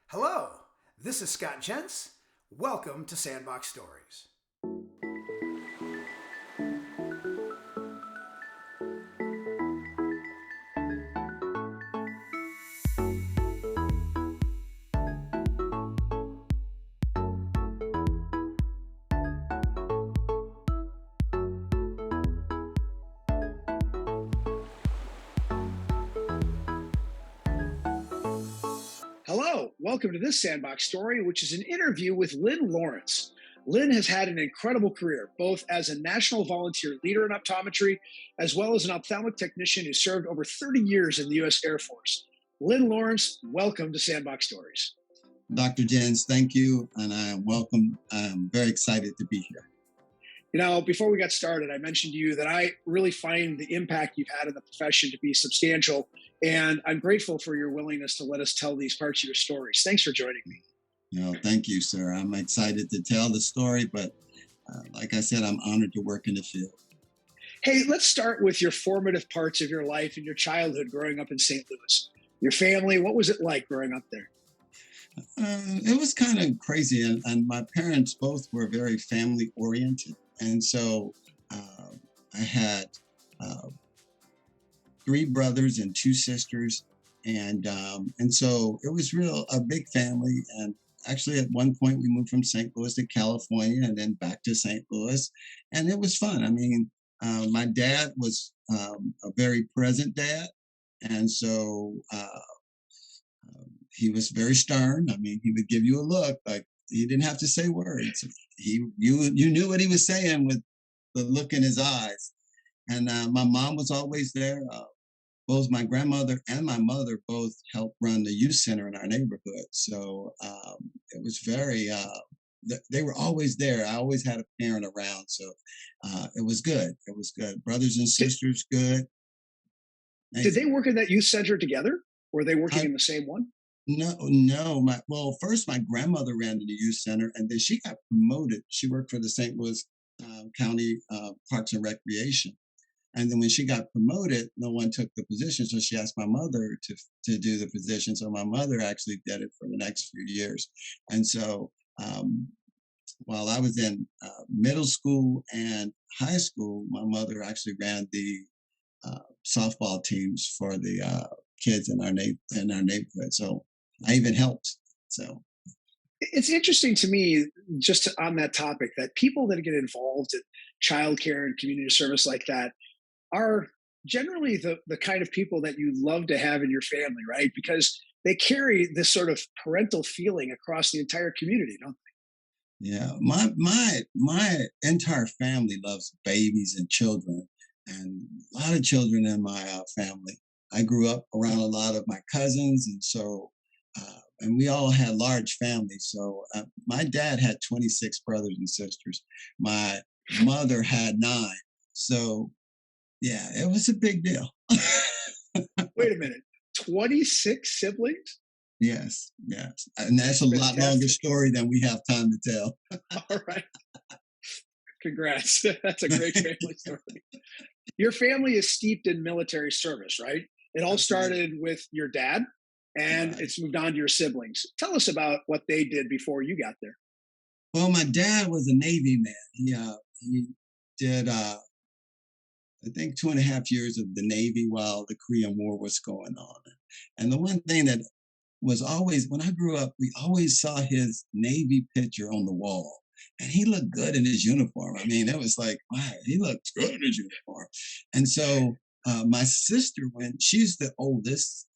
Hello, this is Scott Jentz. Welcome to Sandbox Stories. Hello, welcome to this Sandbox Story, which is an interview with Lynn Lawrence. Lynn has had an incredible career, both as a national volunteer leader in optometry, as well as an ophthalmic technician who served over 30 years in the U.S. Air Force. Lynn Lawrence, welcome to Sandbox Stories. Dr. Jens, thank you, and I am welcome. I'm very excited to be here. You know, before we got started, I mentioned to you that I really find the impact you've had in the profession to be substantial, and I'm grateful for your willingness to let us tell these parts of your stories. Thanks for joining me. Thank you, sir. I'm excited to tell the story, but like I said, I'm honored to work in the field. Hey, let's start with your formative parts of your life and your childhood growing up in St. Louis. Your family, what was it like growing up there? It was kind of crazy, and my parents both were very family oriented. And so I had uh, three brothers and two sisters, and so it was a big family. And actually, at one point, we moved from St. Louis to California, and then back to St. Louis, and it was fun. I mean, my dad was a very present dad, and so he was very stern. I mean, he would give you a look, like he didn't have to say words. You knew what he was saying with the look in his eyes. And my mom was always there. Both my grandmother and my mother both helped run the youth center in our neighborhood. So it was they were always there. I always had a parent around. So it was good. It was good. Brothers and sisters, good. Did they work in that youth center together? Or were they working I, in the same one? no. First my grandmother ran the youth center, and then she got promoted. She worked for the St. Louis County Parks and Recreation. And then when she got promoted, no one took the position. So she asked my mother to do the position. So my mother actually did it for the next few years. And so um, while I was in middle school and high school, my mother actually ran the softball teams for the kids in our neighborhood. So I even helped. So It's interesting to me, on that topic, that people that get involved in childcare and community service like that are generally the kind of people that you love to have in your family, right? Because they carry this sort of parental feeling across the entire community, don't yeah, my entire family loves babies and children, and a lot of children in my family. I grew up around a lot of my cousins, and so and we all had large families. So my dad had 26 brothers and sisters. My mother had nine. So yeah, it was a big deal. they? Wait a minute, 26 siblings? Yes, yes, and that's a lot longer Fantastic. story than we have time to tell. All right. Congrats. That's a great family story. Your family is steeped in military service, right? It all Absolutely. started with your dad and Right. it's moved on to your siblings. Tell us about what they did before you got there. Well, my dad was a Navy man. He did I think 2.5 years of the Navy while the Korean War was going on. And the one thing that was always when I grew up, we always saw his Navy picture on the wall. And he looked good in his uniform. I mean, it was like, wow, he looked good in his uniform. And so my sister, when she's the oldest,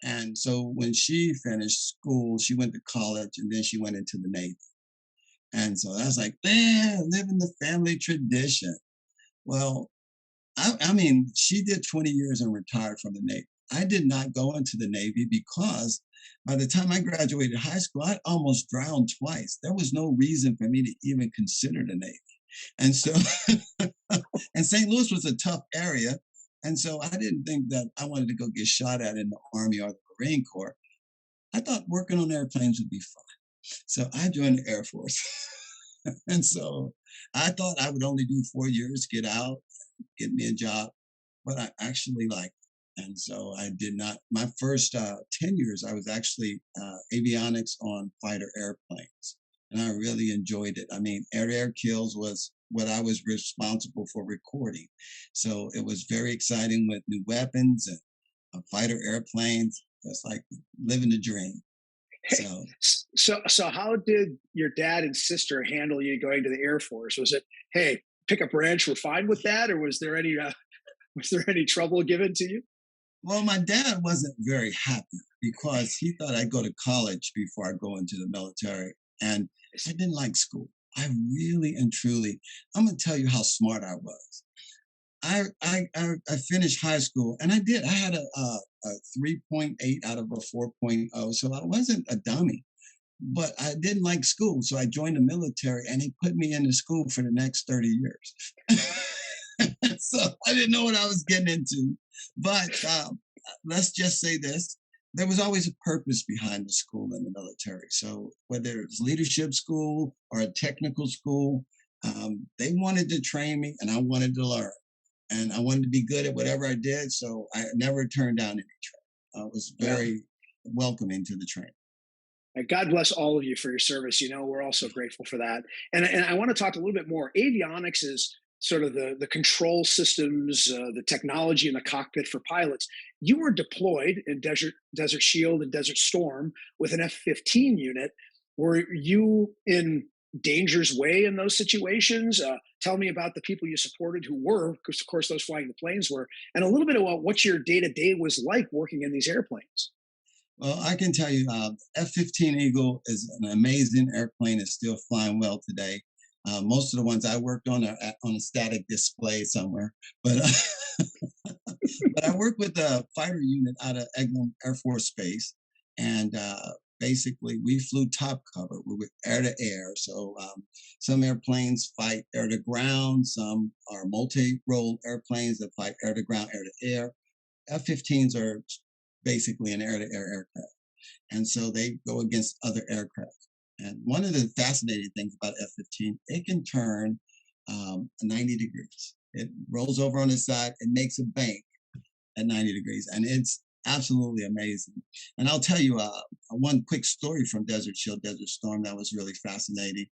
and so when she finished school, she went to college and then she went into the Navy. And so I was like, man, living the family tradition. Well, I mean, she did 20 years and retired from the Navy. I did not go into the Navy because by the time I graduated high school, I almost drowned twice. There was no reason for me to even consider the Navy. And so, and St. Louis was a tough area. And so I didn't think that I wanted to go get shot at in the Army or the Marine Corps. I thought working on airplanes would be fun. So I joined the Air Force. And so I thought I would only do 4 years, get out, get me a job. But I actually like And so I did not, my first 10 years, I was actually avionics on fighter airplanes. And I really enjoyed it. I mean, air kills was what I was responsible for recording. So it was very exciting with new weapons and fighter airplanes. It's like living the dream. Hey, So, so how did your dad and sister handle you going to the Air Force? Was it, hey, pick a branch, we're fine with that, or was there any trouble given to you? well, my dad wasn't very happy because he thought I'd go to college before I go into the military. And I didn't like school. I really and truly, I'm going to tell you how smart I was. I finished high school and I did. I had a 3.8 out of a 4.0. So I wasn't a dummy, but I didn't like school. So I joined the military and he put me into school for the next 30 years. So I didn't know what I was getting into. But let's just say this, there was always a purpose behind the school in the military. So whether it's leadership school or a technical school, they wanted to train me and I wanted to learn. And I wanted to be good at whatever I did. So I never turned down any training. I was Well, very welcoming to the training. God bless all of you for your service. You know, we're also grateful for that. And I want to talk a little bit more. Avionics is sort of the control systems, the technology in the cockpit for pilots. You were deployed in Desert Shield and Desert Storm with an F-15 unit. Were you in danger's way in those situations? Tell me about the people you supported who were, because of course those flying the planes were, and a little bit about what your day to day was like working in these airplanes. Well, I can tell you, F-15 Eagle is an amazing airplane. It's still flying well today. Most of the ones I worked on are on a static display somewhere, but but I worked with a fighter unit out of Eglin Air Force Base, and basically we flew top cover. We were air to air. So some airplanes fight air to ground. Some are multi-role airplanes that fight air to ground, air to air. F-15s are basically an air to air aircraft, and so they go against other aircraft. And one of the fascinating things about F-15, it can turn 90 degrees. It rolls over on its side, it makes a bank at 90 degrees, and it's absolutely amazing. And I'll tell you one quick story from Desert Shield, Desert Storm that was really fascinating.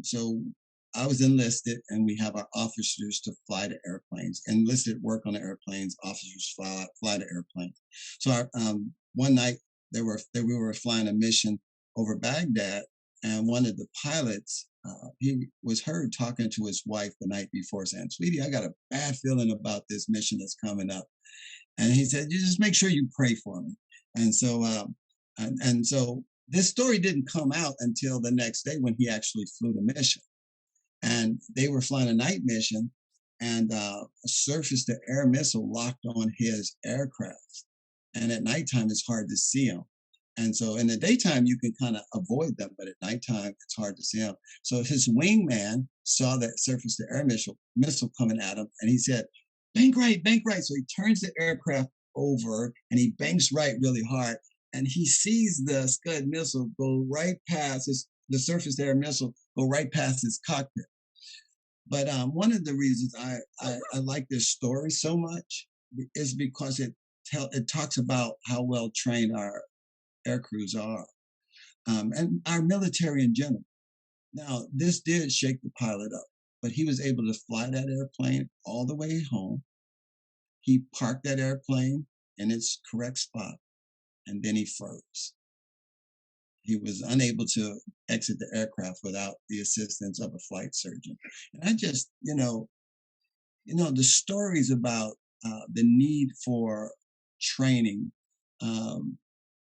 So I was enlisted, and we have our officers to fly the airplanes. Enlisted work on the airplanes, officers fly the airplanes. So one night we were flying a mission over Baghdad, and one of the pilots he was heard talking to his wife the night before, saying, "Sweetie, I got a bad feeling about this mission that's coming up." And he said, "You just make sure you pray for me." And so so this story didn't come out until the next day when he actually flew the mission. And they were flying a night mission, and a surface to air missile locked on his aircraft. And at nighttime, it's hard to see them. And so in the daytime, you can kind of avoid them, but at nighttime, it's hard to see them. So his wingman saw that surface to air missile coming at him, and he said, "Bank right, bank right." So he turns the aircraft over and he banks right really hard. And he sees the Scud missile go right past the surface to air missile go right past his cockpit. But one of the reasons I like this story so much is because it talks about how well trained our air crews are, and our military in general. Now, this did shake the pilot up, but he was able to fly that airplane all the way home. He parked that airplane in its correct spot, and then he froze. He was unable to exit the aircraft without the assistance of a flight surgeon. And I just, the stories about the need for training. Um,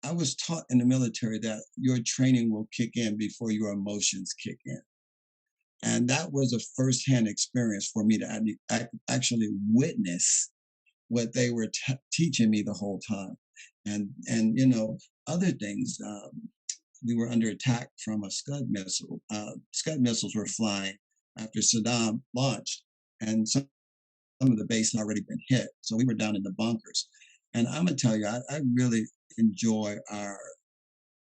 I was taught in the military that your training will kick in before your emotions kick in. And that was a firsthand experience for me to actually witness what they were teaching me the whole time. And other things. We were under attack from a Scud missile. Scud missiles were flying after Saddam launched, and some of the base had already been hit. So we were down in the bunkers. And I'm gonna tell you, I really enjoy our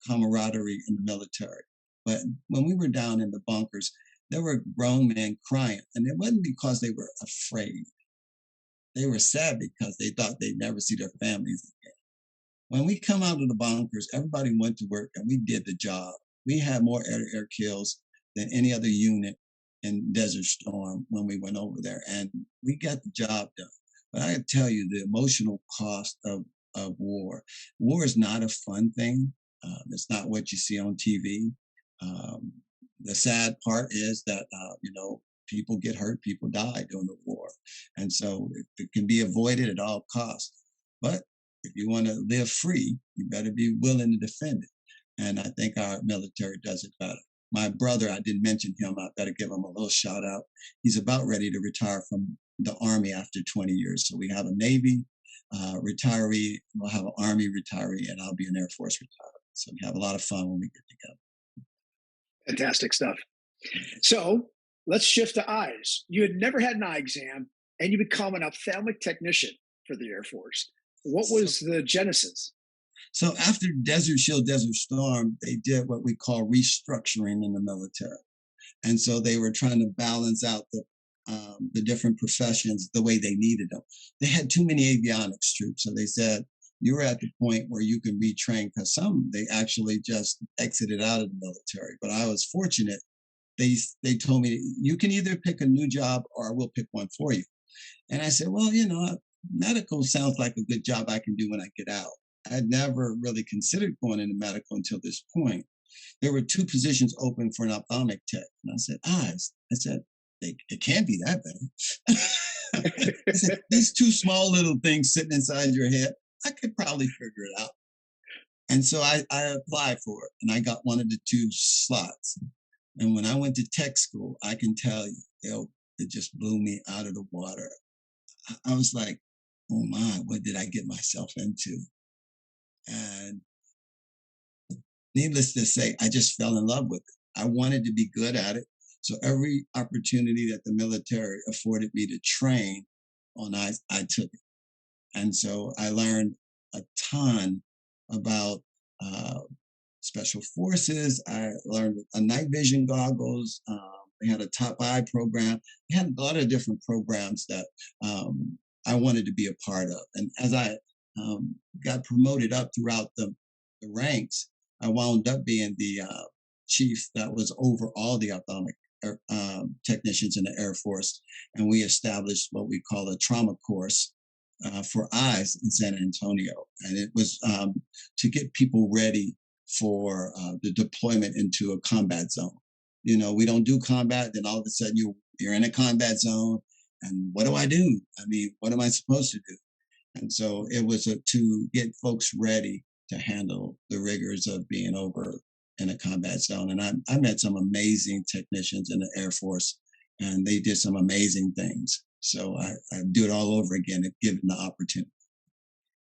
camaraderie in the military. But when we were down in the bunkers, there were grown men crying, and it wasn't because they were afraid. they were sad because they thought they'd never see their families again. When we come out of the bunkers, everybody went to work and we did the job. We had more air-to-air kills than any other unit in Desert Storm when we went over there, and we got the job done. But I tell you, the emotional cost of war. War is not a fun thing. It's not what you see on TV. Um, the sad part is that people get hurt, people die during the war, and so it can be avoided at all costs. But if you want to live free, you better be willing to defend it. And I think our military does it better. My brother, I didn't mention him. I better give him a little shout out. He's about ready to retire from the Army after 20 years. So we have a Navy retiree, we'll have an Army retiree, and I'll be an Air Force retiree. So we have a lot of fun when we get together. Fantastic stuff. So let's shift to eyes. You had never had an eye exam, and you become an ophthalmic technician for the Air Force. What was the genesis? So after Desert Shield, Desert Storm, they did what we call restructuring in the military. And so they were trying to balance out the different professions the way they needed them. They had too many avionics troops. So they said, you're at the point where you can retrain, because some, they actually just exited out of the military. But I was fortunate. They told me, you can either pick a new job or we'll pick one for you. And I said, well, medical sounds like a good job I can do when I get out. I'd never really considered going into medical until this point. There were two positions open for an ophthalmic tech. And I said, eyes. I said, it can't be that bad. I said, these two small little things sitting inside your head, I could probably figure it out. And so I applied for it, and I got one of the two slots. And when I went to tech school, I can tell you, it just blew me out of the water. I was like, oh my, what did I get myself into? And needless to say, I just fell in love with it. I wanted to be good at it. So every opportunity that the military afforded me to train on eyes, I took it. And so I learned a ton about special forces. I learned night vision goggles. We had a top eye program. We had a lot of different programs that I wanted to be a part of. And as I got promoted up throughout the ranks, I wound up being the chief that was over all the ophthalmic technicians in the Air Force. And we established what we call a trauma course for eyes in San Antonio. And it was to get people ready for the deployment into a combat zone. We don't do combat, then all of a sudden you're in a combat zone. And what do I do? I mean, what am I supposed to do? And so it was to get folks ready to handle the rigors of being over in a combat zone. And I met some amazing technicians in the Air Force, and they did some amazing things. So I do it all over again if given the opportunity.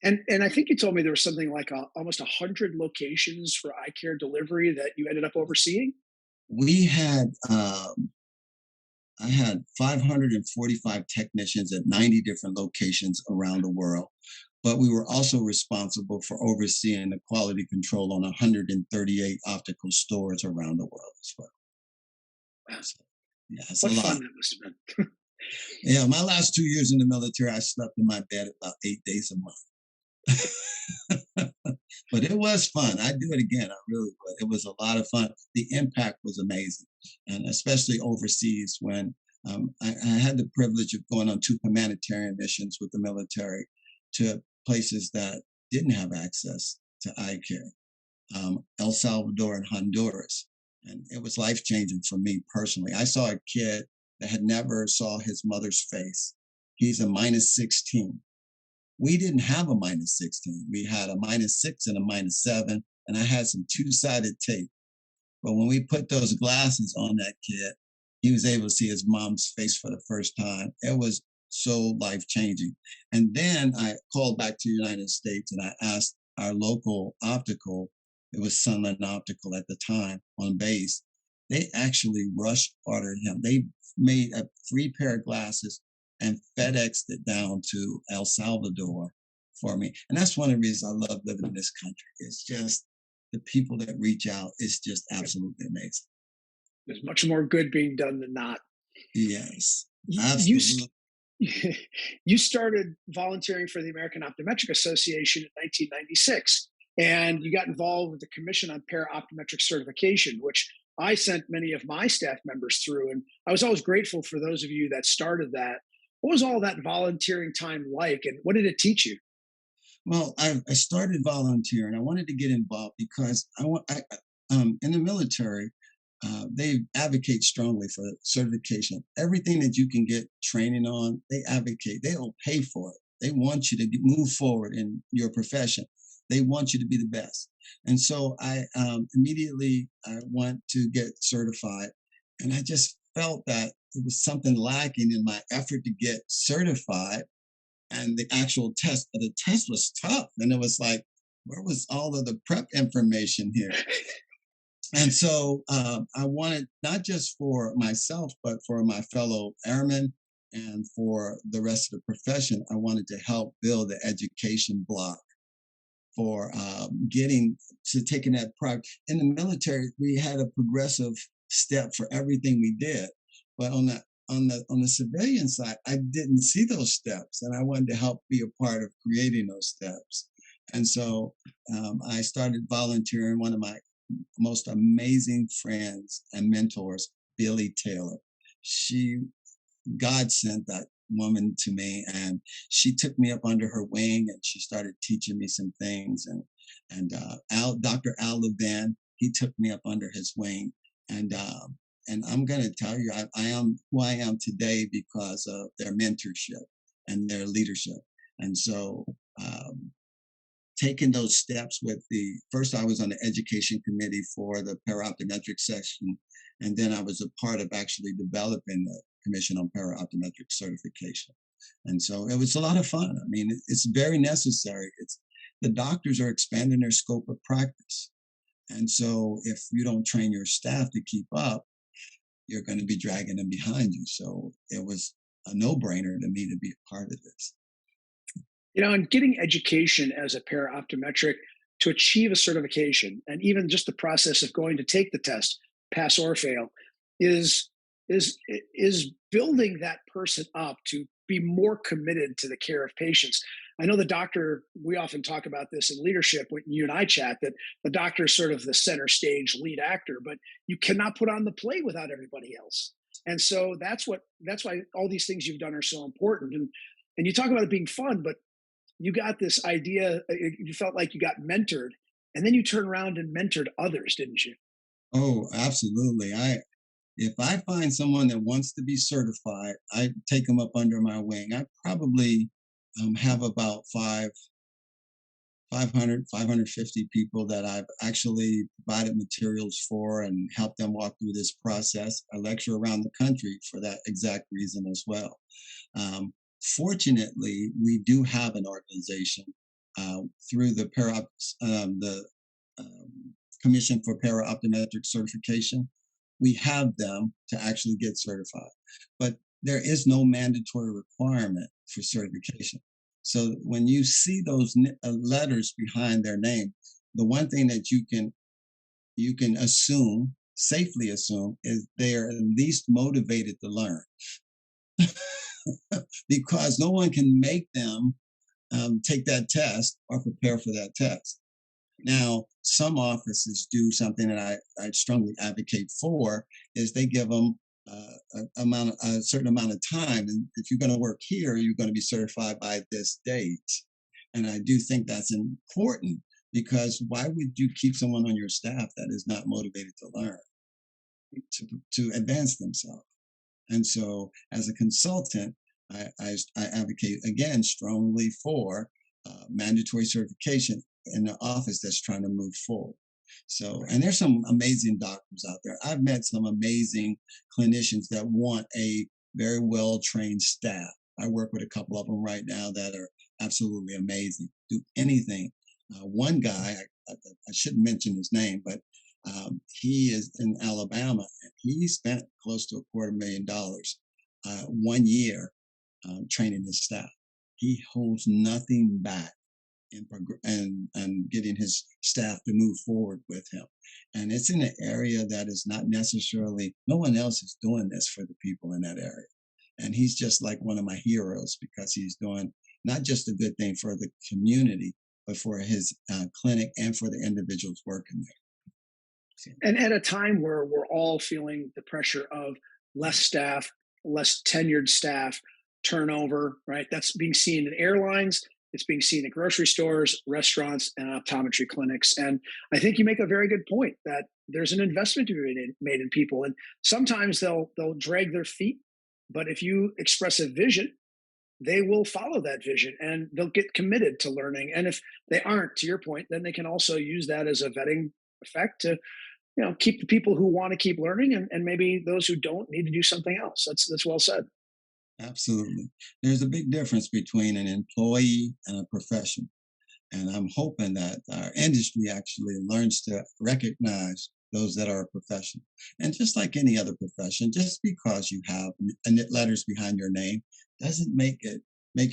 And I think you told me there was something like almost 100 locations for eye care delivery that you ended up overseeing. We had I had 545 technicians at 90 different locations around the world, but we were also responsible for overseeing the quality control on 138 optical stores around the world as well. Wow. So, yeah, it's What a fun lot. that must have been. Yeah, my last 2 years in the military, I slept in my bed about 8 days a month. But it was fun. I'd do it again. I really would. It was a lot of fun. The impact was amazing, and especially overseas when I had the privilege of going on 2 humanitarian missions with the military to places that didn't have access to eye care, El Salvador and Honduras. And it was life changing for me personally. I saw a kid that had never saw his mother's face. He's a -16. We didn't have a -16. We had a -6 and a -7, and I had some two-sided tape. But when we put those glasses on that kid, he was able to see his mom's face for the first time. It was so life-changing. And then I called back to the United States and I asked our local optical, it was Sunland Optical at the time on base, they actually rush ordered him. They made a 3 pair of glasses and FedExed it down to El Salvador for me. And that's one of the reasons I love living in this country. It's just the people that reach out is just absolutely amazing. There's much more good being done than not. Yes, You, absolutely. you started volunteering for the American Optometric Association in 1996, and you got involved with the Commission on Para-Optometric Certification, which I sent many of my staff members through. And I was always grateful for those of you that started that. What was all that volunteering time like, and what did it teach you? Well, I started volunteering. I wanted to get involved because in the military, they advocate strongly for certification. Everything that you can get training on, they advocate. They will pay for it. They want you to move forward in your profession. They want you to be the best. And so I immediately I went to get certified, and I just felt that there was something lacking in my effort to get certified and the actual test. The test was tough, and it was like, where was all of the prep information here? And so I wanted not just for myself, but for my fellow airmen and for the rest of the profession, I wanted to help build the education block for getting to taking that pride. In the military, we had a progressive step for everything we did, but on the civilian side, I didn't see those steps, and I wanted to help be a part of creating those steps. And so I started volunteering. One of my most amazing friends and mentors, Billy Taylor. She God sent that woman to me, and she took me up under her wing, and she started teaching me some things. And Dr. Al Levin, he took me up under his wing, and I'm going to tell you, I am who I am today because of their mentorship and their leadership. And so, taking those steps with the first, I was on the education committee for the para-optometric section, and then I was a part of actually developing the Commission on Para-Optometric Certification. And so it was a lot of fun. I mean, it's very necessary. It's the doctors are expanding their scope of practice. And so if you don't train your staff to keep up, you're going to be dragging them behind you. So it was a no-brainer to me to be a part of this. And getting education as a para optometric to achieve a certification, and even just the process of going to take the test, pass or fail, is is building that person up to be more committed to the care of patients. I know the doctor. We often talk about this in leadership when you and I chat, that the doctor is sort of the center stage lead actor, but you cannot put on the play without everybody else. And so that's why all these things you've done are so important. And you talk about it being fun, but you got this idea, you felt like you got mentored, and then you turned around and mentored others, didn't you? Oh, absolutely. If I find someone that wants to be certified, I take them up under my wing. I probably have about 500, 550 people that I've actually provided materials for and helped them walk through this process. I lecture around the country for that exact reason as well. Um, Fortunately, we do have an organization through the um, Commission for Para-Optometric Certification. We have them to actually get certified, but there is no mandatory requirement for certification. So when you see those letters behind their name, the one thing that you can assume, safely assume, is they are at least motivated to learn, because no one can make them take that test or prepare for that test. Now, some offices do something that I strongly advocate for, is they give them a certain amount of time. And if you're going to work here, you're going to be certified by this date. And I do think that's important, because why would you keep someone on your staff that is not motivated to learn, to advance themselves? And so, as a consultant, I advocate again strongly for mandatory certification in the office that's trying to move forward. So, and there's some amazing doctors out there. I've met some amazing clinicians that want a very well trained staff. I work with a couple of them right now that are absolutely amazing, do anything. One guy, I shouldn't mention his name, but he is in Alabama, and he spent close to $250,000 1 year training his staff. He holds nothing back and getting his staff to move forward with him. And it's in an area that is not necessarily, no one else is doing this for the people in that area. And he's just like one of my heroes because he's doing not just a good thing for the community, but for his clinic and for the individuals working there. So, And at a time where we're all feeling the pressure of less staff, less tenured staff, turnover, right? That's being seen in airlines, it's being seen at grocery stores, restaurants, and optometry clinics. And I think you make a very good point that there's an investment to be made in people. And sometimes they'll drag their feet, but if you express a vision, they will follow that vision and they'll get committed to learning. And if they aren't, to your point, then they can also use that as a vetting effect to keep the people who want to keep learning, and maybe those who don't need to do something else. That's well said. absolutely. There's a big difference between an employee and a professional. And I'm hoping that our industry actually learns to recognize those that are a professional. And just like any other profession, just because you have letters behind your name doesn't make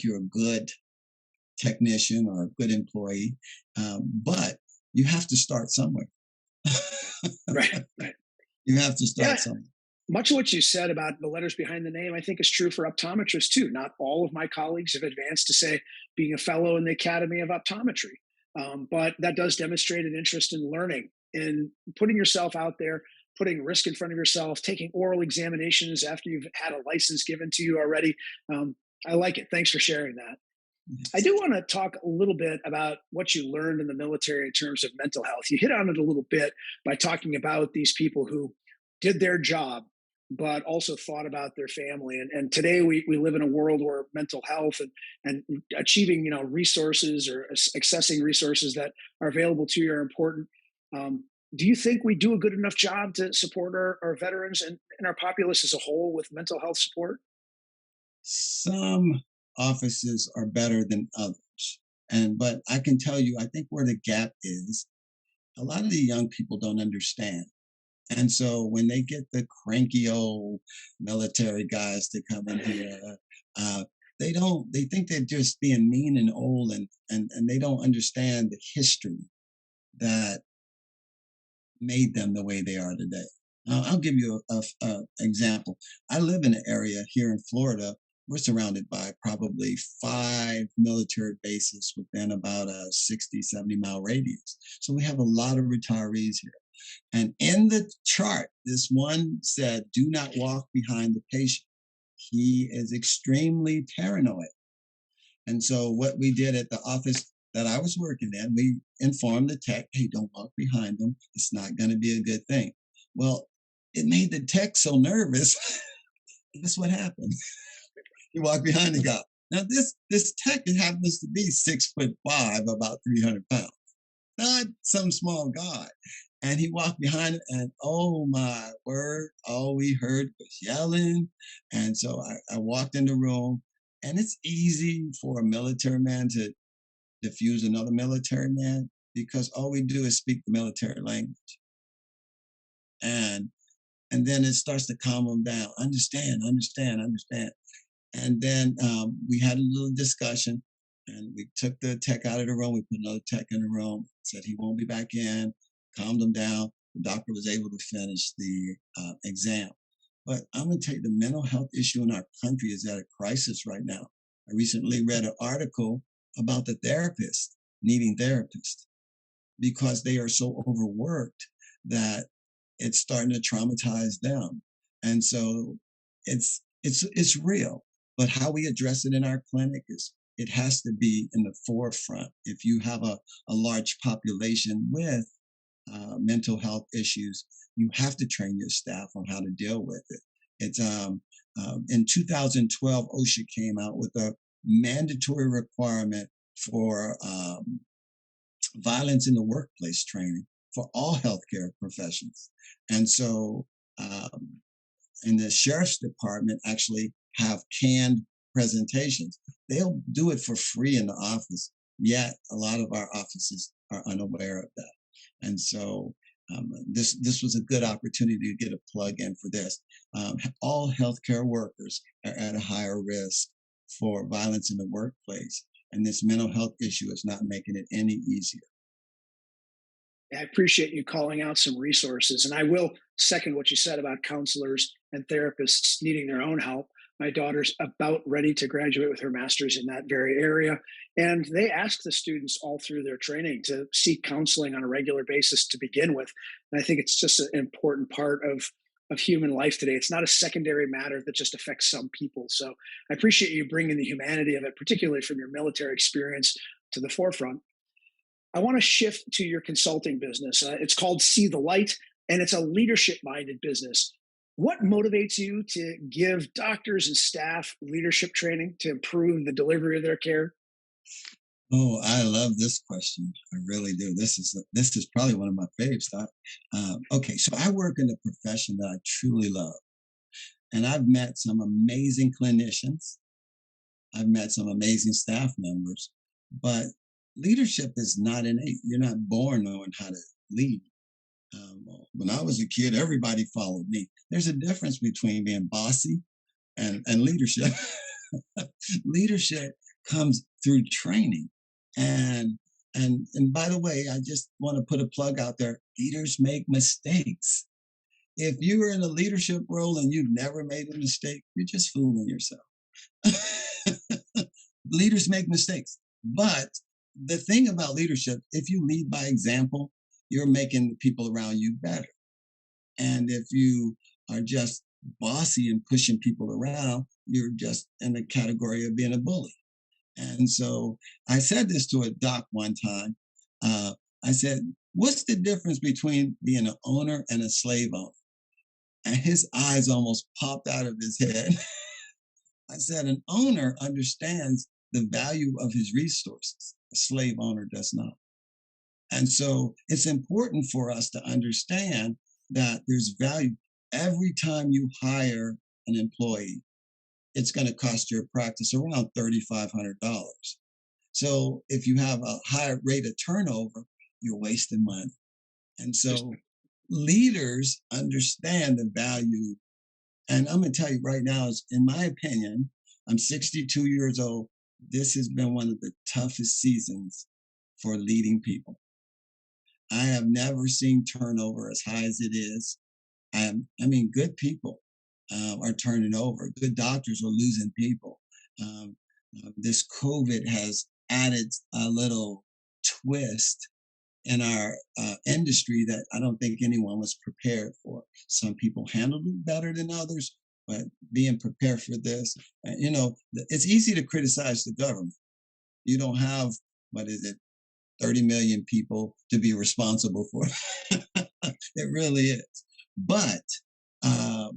you a good technician or a good employee. But you have to start somewhere. Right, right. You have to Yeah, start somewhere. much of what you said about the letters behind the name, I think is true for optometrists too. Not all of my colleagues have advanced to say being a fellow in the Academy of Optometry, but that does demonstrate an interest in learning, in putting yourself out there, putting risk in front of yourself, taking oral examinations after you've had a license given to you already. Um, I like it. Thanks for sharing that. I Yes. do want to talk a little bit about what you learned in the military in terms of mental health. You hit on it a little bit by talking about these people who did their job, but also thought about their family. And today we live in a world where mental health and achieving resources or accessing resources that are available to you are important. Um, do you think we do a good enough job to support our veterans and our populace as a whole with mental health support? Some offices are better than others. But I can tell you, I think where the gap is, a lot of the young people don't understand. And so when they get the cranky old military guys to come in here, uh, they think they're just being mean and old and they don't understand the history that made them the way they are today. I'll give you a example. I live in an area here in Florida. We're surrounded by probably 5 military bases within about a 60, 70-mile radius. So we have a lot of retirees here. And in the chart, this one said, do not walk behind the patient. He is extremely paranoid. And so what we did at the office that I was working in, we informed the tech, hey, don't walk behind them. It's not going to be a good thing. Well, it made the tech so nervous. Guess what happened? He walked behind the guy. Now this tech happens to be 6'5", about 300 pounds, not some small guy. And he walked behind it, and oh my word, all we heard was yelling. And so I walked in the room, and it's easy for a military man to diffuse another military man because all we do is speak the military language. And and then it starts to calm them down. Understand, understand, understand. And then we had a little discussion, and we took the tech out of the room. We put another tech in the room. Said he won't be back in. Calmed him down. The doctor was able to finish the exam. But I'm going to tell you, the mental health issue in our country is at a crisis right now. I recently read an article about the therapist needing therapists because they are so overworked that it's starting to traumatize them. And so it's real. But how we address it in our clinic is it has to be in the forefront. If you have a large population with mental health issues, you have to train your staff on how to deal with it. It's in 2012, OSHA came out with a mandatory requirement for violence in the workplace training for all healthcare professions. And so, and the sheriff's department actually have canned presentations. They'll do it for free in the office, yet a lot of our offices are unaware of that. And so this was a good opportunity to get a plug in for this. All healthcare workers are at a higher risk for violence in the workplace, and this mental health issue is not making it any easier. I appreciate you calling out some resources. And I will second what you said about counselors and therapists needing their own help. My daughter's about ready to graduate with her master's in that very area. And they ask the students all through their training to seek counseling on a regular basis to begin with. And I think it's just an important part of human life today. It's not a secondary matter that just affects some people. So I appreciate you bringing the humanity of it, particularly from your military experience, to the forefront. I want to shift to your consulting business. It's called See the Light, and it's a leadership minded business. What motivates you to give doctors and staff leadership training to improve the delivery of their care? Oh, I love this question. I really do. This is probably one of my faves. Doc. Okay, so I work in a profession that I truly love, and I've met some amazing clinicians. I've met some amazing staff members, but leadership is not innate. You're not born knowing how to lead. When I was a kid, everybody followed me. There's a difference between being bossy and leadership. Leadership comes through training. And and by the way, I just want to put a plug out there. Leaders make mistakes. If you are in a leadership role and you've never made a mistake, you're just fooling yourself. Leaders make mistakes. But the thing about leadership, if you lead by example, you're making the people around you better. And if you are just bossy and pushing people around, you're just in the category of being a bully. And so I said this to a doc one time. I said, "What's the difference between being an owner and a slave owner?" And his eyes almost popped out of his head. I said, "An owner understands the value of his resources. A slave owner does not." And so it's important for us to understand that there's value. Every time you hire an employee, it's going to cost your practice around $3,500. So if you have a higher rate of turnover, you're wasting money. And so leaders understand the value. And I'm going to tell you right now, is in my opinion, I'm 62 years old. This has been one of the toughest seasons for leading people. I have never seen turnover as high as it is. I mean, good people are turning over. Good doctors are losing people. Um, this COVID has added a little twist in our industry that I don't think anyone was prepared for. Some people handled it better than others, but being prepared for this, it's easy to criticize the government. You don't have, what is it, 30 million people to be responsible for. It really is. But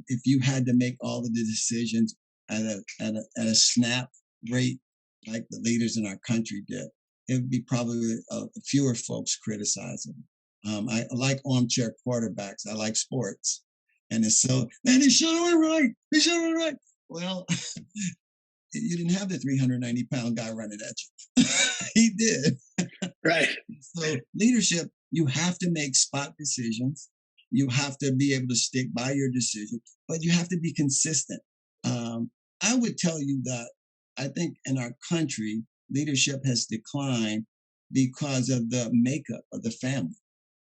if you had to make all of the decisions at a snap rate, like the leaders in our country did, it would be probably fewer folks criticizing. I like armchair quarterbacks. I like sports. And it's so, man, he should have went right. He should have went right. Well, you didn't have the 390-pound guy running at you. He did. Right. So leadership, you have to make spot decisions. You have to be able to stick by your decision, but you have to be consistent. I would tell you that I think in our country, leadership has declined because of the makeup of the family.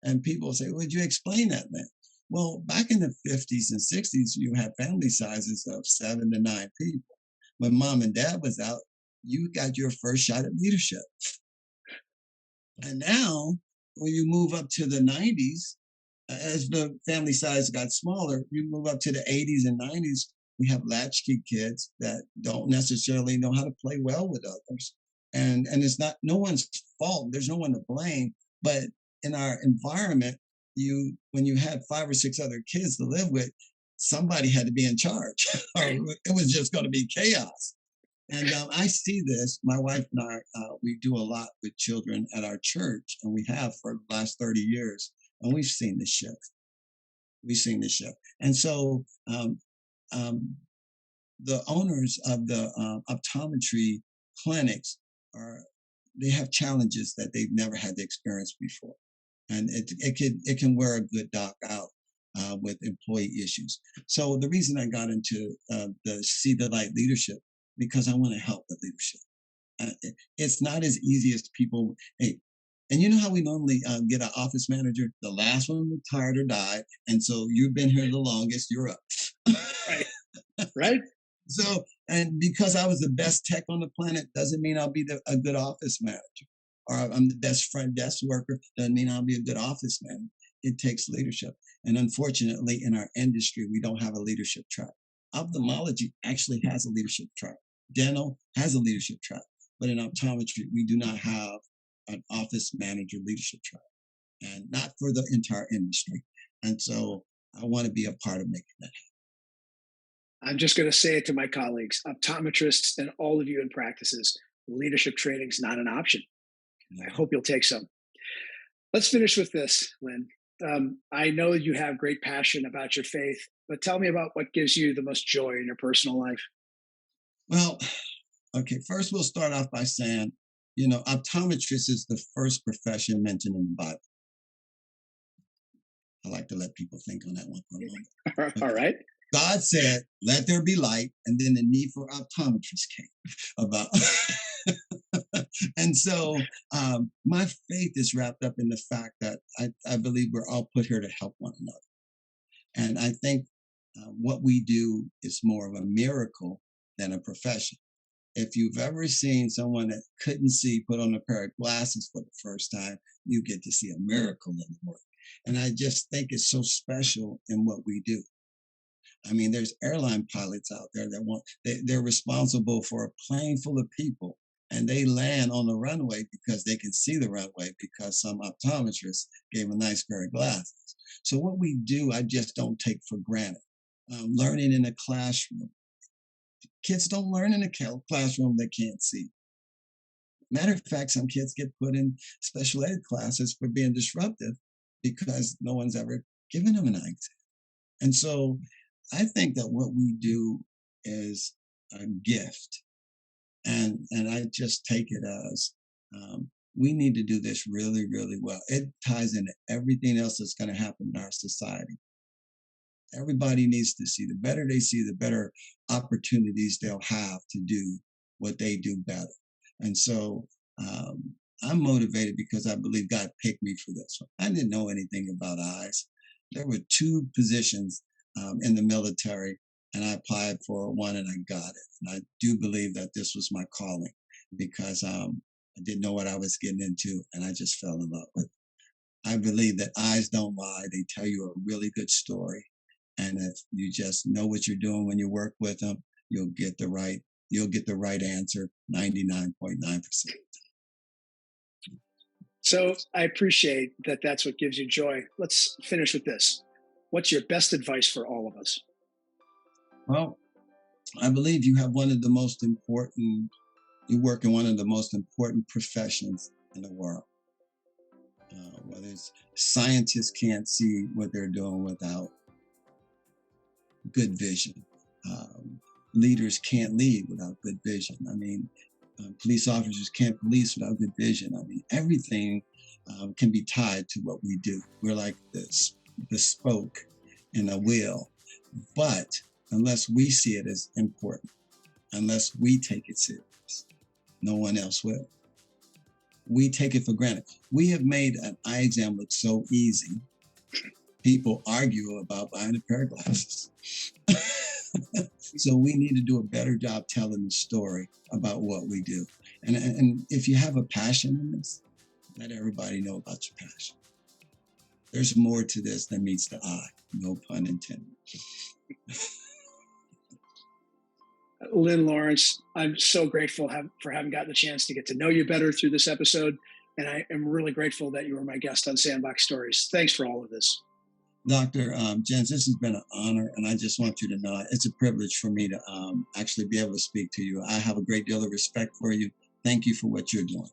And people say, "Would you explain that, man?" Well, back in the 50s and 60s, you had family sizes of 7 to 9 people. When mom and dad was out, you got your first shot at leadership. And now, when you move up to the 90s, as the family size got smaller, you move up to the 80s and 90s, we have latchkey kids that don't necessarily know how to play well with others. And it's not no one's fault. There's no one to blame. But in our environment, when you had 5 or 6 other kids to live with, somebody had to be in charge, or it was just going to be chaos. And I see this. My wife and I, we do a lot with children at our church, and we have for the last 30 years. And we've seen this shift. We've seen this shift. And so the owners of the optometry clinics they have challenges that they've never had to experience before. And it can wear a good doc out with employee issues. So the reason I got into the See the Light leadership, because I want to help the leadership. It's not as easy as people. Hey, and you know how we normally get an office manager? The last one retired or died, and so you've been here the longest. You're up. Right. Right. So, and because I was the best tech on the planet doesn't mean I'll be a good office manager. Or I'm the best front desk worker doesn't mean I'll be a good office manager. It takes leadership. And unfortunately, in our industry, we don't have a leadership track. Ophthalmology actually has a leadership track. Dental has a leadership track. But in optometry, we do not have an office manager leadership track, and not for the entire industry. And so I want to be a part of making that I'm just going to say it to my colleagues, optometrists, and all of you in practices. Leadership training is not an option. I happen. hope you'll take some. Let's finish with this, Lynn. I know you have great passion about your faith, but tell me about what gives you the most joy in your personal life. Well, okay, first we'll start off by saying, optometrist is the first profession mentioned in the Bible. I like to let people think on that one for a moment. All Okay. right. God said, let there be light, and then the need for optometrists came about. And so my faith is wrapped up in the fact that I believe we're all put here to help one another. And I think what we do is more of a miracle than a profession. If you've ever seen someone that couldn't see put on a pair of glasses for the first time, you get to see a miracle in the work. And I just think it's so special in what we do. I mean, there's airline pilots out there they're responsible for a plane full of people, and they land on the runway because they can see the runway because some optometrist gave a nice pair of glasses. So what we do, I just don't take for granted. Learning in a classroom. Kids don't learn in a classroom they can't see. Matter of fact, some kids get put in special ed classes for being disruptive because no one's ever given them an eye exam. And so I think that what we do is a gift. And I just take it as we need to do this really, really well. It ties into everything else that's going to happen in our society. Everybody needs to see. The better they see, the better opportunities they'll have to do what they do better. And so I'm motivated because I believe God picked me for this one. I didn't know anything about eyes. There were two positions in the military, and I applied for one and I got it. And I do believe that this was my calling because I didn't know what I was getting into, and I just fell in love with it. I believe that eyes don't lie. They tell you a really good story. And if you just know what you're doing when you work with them, you'll get the right answer 99.9%. So I appreciate that that's what gives you joy. Let's finish with this. What's your best advice for all of us? Well, I believe you work in one of the most important professions in the world. Whether it's scientists can't see what they're doing without good vision. Leaders can't lead without good vision. I mean, police officers can't police without good vision. I mean, everything can be tied to what we do. We're like the spoke in a wheel. But unless we see it as important, unless we take it serious, no one else will. We take it for granted. We have made an eye exam look so easy. People argue about buying a pair of glasses. So we need to do a better job telling the story about what we do. And if you have a passion in this, let everybody know about your passion. There's more to this than meets the eye. No pun intended. Lynn Lawrence, I'm so grateful for having gotten the chance to get to know you better through this episode. And I am really grateful that you were my guest on Sandbox Stories. Thanks for all of this. Dr. Jens, this has been an honor, and I just want you to know it's a privilege for me to actually be able to speak to you. I have a great deal of respect for you. Thank you for what you're doing.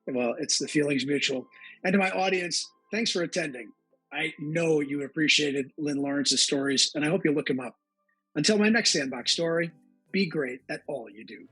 Well, it's the feelings mutual. And to my audience, thanks for attending. I know you appreciated Lynn Lawrence's stories, and I hope you look him up. Until my next Sandbox Story, be great at all you do.